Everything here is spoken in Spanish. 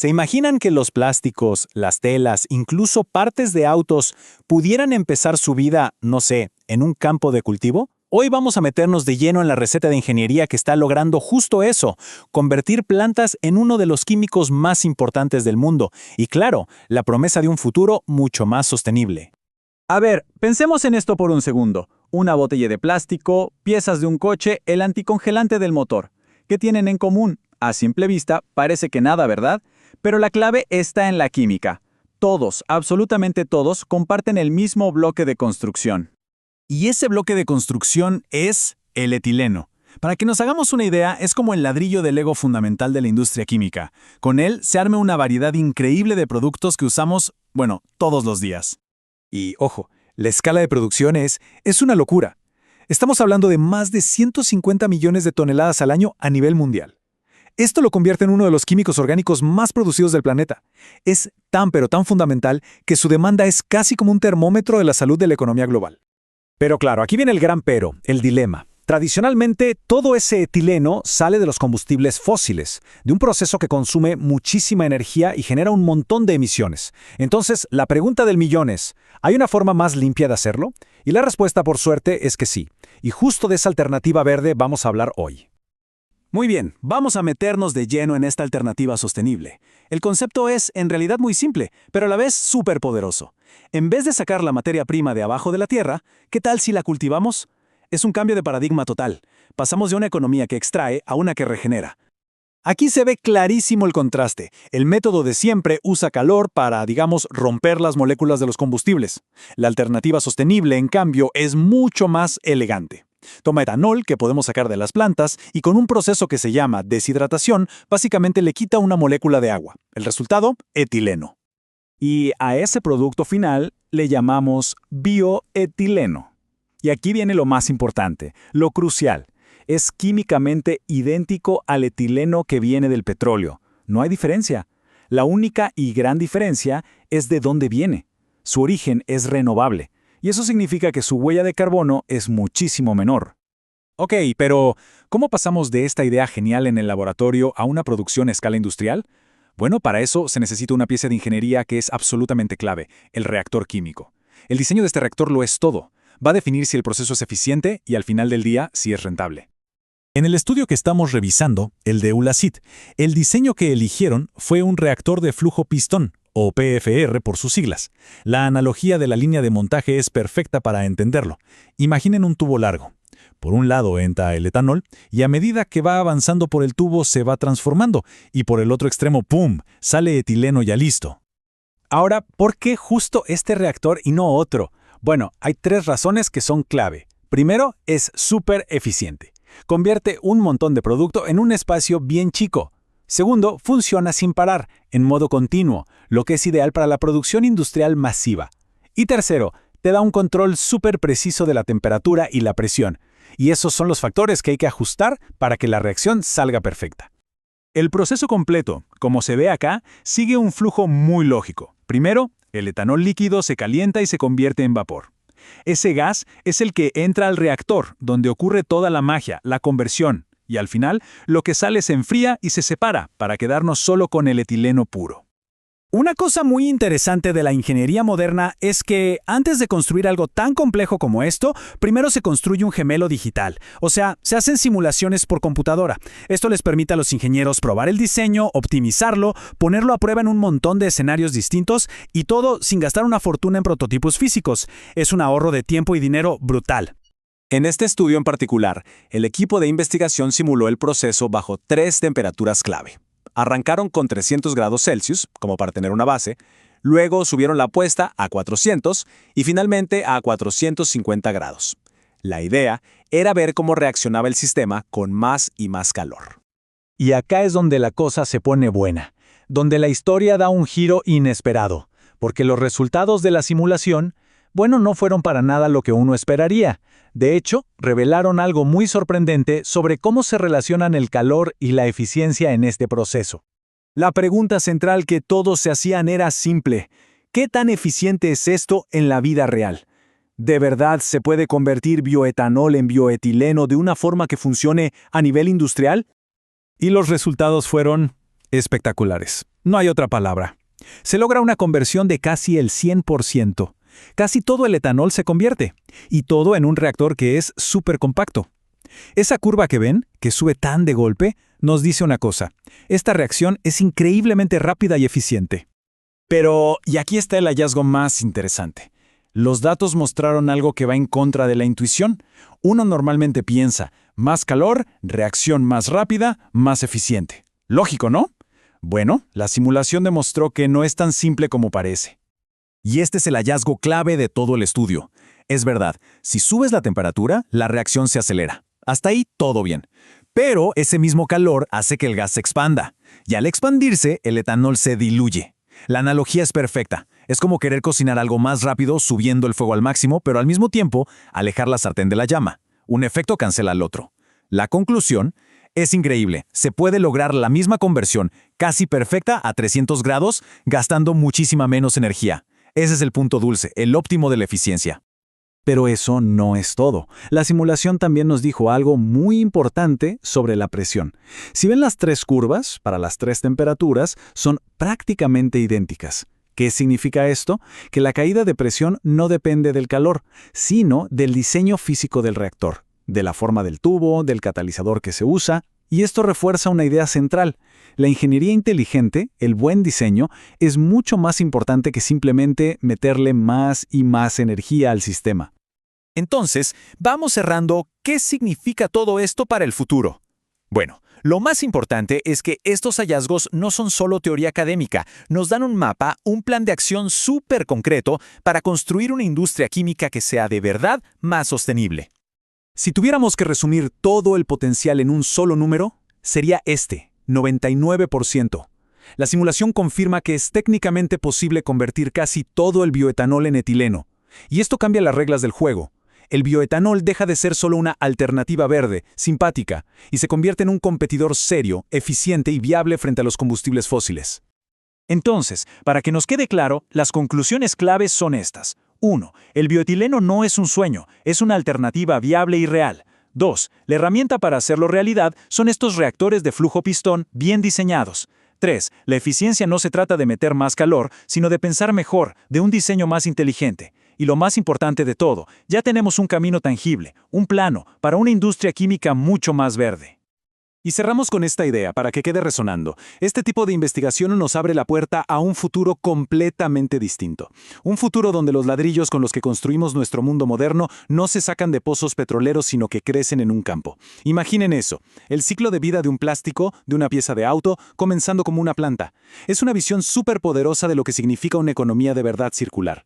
¿Se imaginan que los plásticos, las telas, incluso partes de autos pudieran empezar su vida, no sé, en un campo de cultivo? Hoy vamos a meternos de lleno en la receta de ingeniería que está logrando justo eso, convertir plantas en uno de los químicos más importantes del mundo y, claro, la promesa de un futuro mucho más sostenible. A ver, pensemos en esto por un segundo. Una botella de plástico, piezas de un coche, el anticongelante del motor. ¿Qué tienen en común? A simple vista, parece que nada, ¿verdad? Pero la clave está en la química. Todos, absolutamente todos, comparten el mismo bloque de construcción. Y ese bloque de construcción es el etileno. Para que nos hagamos una idea, es como el ladrillo del Lego fundamental de la industria química. Con él se arma una variedad increíble de productos que usamos, bueno, todos los días. Y, ojo, la escala de producción es una locura. Estamos hablando de más de 150 millones de toneladas al año a nivel mundial. Esto lo convierte en uno de los químicos orgánicos más producidos del planeta. Es tan pero tan fundamental que su demanda es casi como un termómetro de la salud de la economía global. Pero claro, aquí viene el gran pero, el dilema. Tradicionalmente, todo ese etileno sale de los combustibles fósiles, de un proceso que consume muchísima energía y genera un montón de emisiones. Entonces, la pregunta del millón es, ¿hay una forma más limpia de hacerlo? Y la respuesta, por suerte, es que sí. Y justo de esa alternativa verde vamos a hablar hoy. Muy bien, vamos a meternos de lleno en esta alternativa sostenible. El concepto es, en realidad, muy simple, pero a la vez súper poderoso. En vez de sacar la materia prima de abajo de la tierra, ¿qué tal si la cultivamos? Es un cambio de paradigma total. Pasamos de una economía que extrae a una que regenera. Aquí se ve clarísimo el contraste. El método de siempre usa calor para, digamos, romper las moléculas de los combustibles. La alternativa sostenible, en cambio, es mucho más elegante. Toma etanol que podemos sacar de las plantas y con un proceso que se llama deshidratación, básicamente le quita una molécula de agua. El resultado, etileno. Y a ese producto final le llamamos bioetileno. Y aquí viene lo más importante, lo crucial. Es químicamente idéntico al etileno que viene del petróleo. No hay diferencia. La única y gran diferencia es de dónde viene. Su origen es renovable. Y eso significa que su huella de carbono es muchísimo menor. Ok, pero ¿cómo pasamos de esta idea genial en el laboratorio a una producción a escala industrial? Bueno, para eso se necesita una pieza de ingeniería que es absolutamente clave, el reactor químico. El diseño de este reactor lo es todo. Va a definir si el proceso es eficiente y al final del día si es rentable. En el estudio que estamos revisando, el de Ulasit, el diseño que eligieron fue un reactor de flujo pistón, o PFR por sus siglas. La analogía de la línea de montaje es perfecta para entenderlo. Imaginen un tubo largo. Por un lado entra el etanol y a medida que va avanzando por el tubo se va transformando y por el otro extremo, ¡pum!, sale etileno ya listo. Ahora, ¿por qué justo este reactor y no otro? Bueno, hay 3 razones que son clave. Primero, es súper eficiente. Convierte un montón de producto en un espacio bien chico. Segundo, funciona sin parar, en modo continuo, lo que es ideal para la producción industrial masiva. Y tercero, te da un control súper preciso de la temperatura y la presión. Y esos son los factores que hay que ajustar para que la reacción salga perfecta. El proceso completo, como se ve acá, sigue un flujo muy lógico. Primero, el etanol líquido se calienta y se convierte en vapor. Ese gas es el que entra al reactor, donde ocurre toda la magia, la conversión. Y al final, lo que sale se enfría y se separa para quedarnos solo con el etileno puro. Una cosa muy interesante de la ingeniería moderna es que, antes de construir algo tan complejo como esto, primero se construye un gemelo digital. O sea, se hacen simulaciones por computadora. Esto les permite a los ingenieros probar el diseño, optimizarlo, ponerlo a prueba en un montón de escenarios distintos y todo sin gastar una fortuna en prototipos físicos. Es un ahorro de tiempo y dinero brutal. En este estudio en particular, el equipo de investigación simuló el proceso bajo 3 temperaturas clave. Arrancaron con 300 grados Celsius, como para tener una base, luego subieron la puesta a 400 y finalmente a 450 grados. La idea era ver cómo reaccionaba el sistema con más y más calor. Y acá es donde la cosa se pone buena, donde la historia da un giro inesperado, porque los resultados de la simulación, bueno, no fueron para nada lo que uno esperaría. De hecho, revelaron algo muy sorprendente sobre cómo se relacionan el calor y la eficiencia en este proceso. La pregunta central que todos se hacían era simple: ¿qué tan eficiente es esto en la vida real? ¿De verdad se puede convertir bioetanol en bioetileno de una forma que funcione a nivel industrial? Y los resultados fueron Espectaculares. No hay otra palabra. Se logra una conversión de casi el 100%. Casi todo el etanol se convierte, y todo en un reactor que es súper compacto. Esa curva que ven, que sube tan de golpe, nos dice una cosa. Esta reacción es increíblemente rápida y eficiente. Pero, y aquí está el hallazgo más interesante. Los datos mostraron algo que va en contra de la intuición. Uno normalmente piensa, más calor, reacción más rápida, más eficiente. Lógico, ¿no? Bueno, la simulación demostró que no es tan simple como parece. Y este es el hallazgo clave de todo el estudio. Es verdad, si subes la temperatura, la reacción se acelera. Hasta ahí todo bien. Pero ese mismo calor hace que el gas se expanda. Y al expandirse, el etanol se diluye. La analogía es perfecta. Es como querer cocinar algo más rápido subiendo el fuego al máximo, pero al mismo tiempo alejar la sartén de la llama. Un efecto cancela al otro. La conclusión es increíble. Se puede lograr la misma conversión, casi perfecta a 300 grados, gastando muchísima menos energía. Ese es el punto dulce, el óptimo de la eficiencia. Pero eso no es todo. La simulación también nos dijo algo muy importante sobre la presión. Si ven las tres curvas, para las tres temperaturas, son prácticamente idénticas. ¿Qué significa esto? Que la caída de presión no depende del calor, sino del diseño físico del reactor, de la forma del tubo, del catalizador que se usa, y esto refuerza una idea central. La ingeniería inteligente, el buen diseño, es mucho más importante que simplemente meterle más y más energía al sistema. Entonces, vamos cerrando, ¿qué significa todo esto para el futuro? Bueno, lo más importante es que estos hallazgos no son solo teoría académica, nos dan un mapa, un plan de acción súper concreto para construir una industria química que sea de verdad más sostenible. Si tuviéramos que resumir todo el potencial en un solo número, sería este, 99%. La simulación confirma que es técnicamente posible convertir casi todo el bioetanol en etileno. Y esto cambia las reglas del juego. El bioetanol deja de ser solo una alternativa verde, simpática, y se convierte en un competidor serio, eficiente y viable frente a los combustibles fósiles. Entonces, para que nos quede claro, las conclusiones claves son estas. 1. El bioetileno no es un sueño, es una alternativa viable y real. 2. La herramienta para hacerlo realidad son estos reactores de flujo pistón bien diseñados. 3. La eficiencia no se trata de meter más calor, sino de pensar mejor, de un diseño más inteligente. Y lo más importante de todo, ya tenemos un camino tangible, un plano, para una industria química mucho más verde. Y cerramos con esta idea para que quede resonando. Este tipo de investigación nos abre la puerta a un futuro completamente distinto. Un futuro donde los ladrillos con los que construimos nuestro mundo moderno no se sacan de pozos petroleros, sino que crecen en un campo. Imaginen eso, el ciclo de vida de un plástico, de una pieza de auto, comenzando como una planta. Es una visión súper poderosa de lo que significa una economía de verdad circular.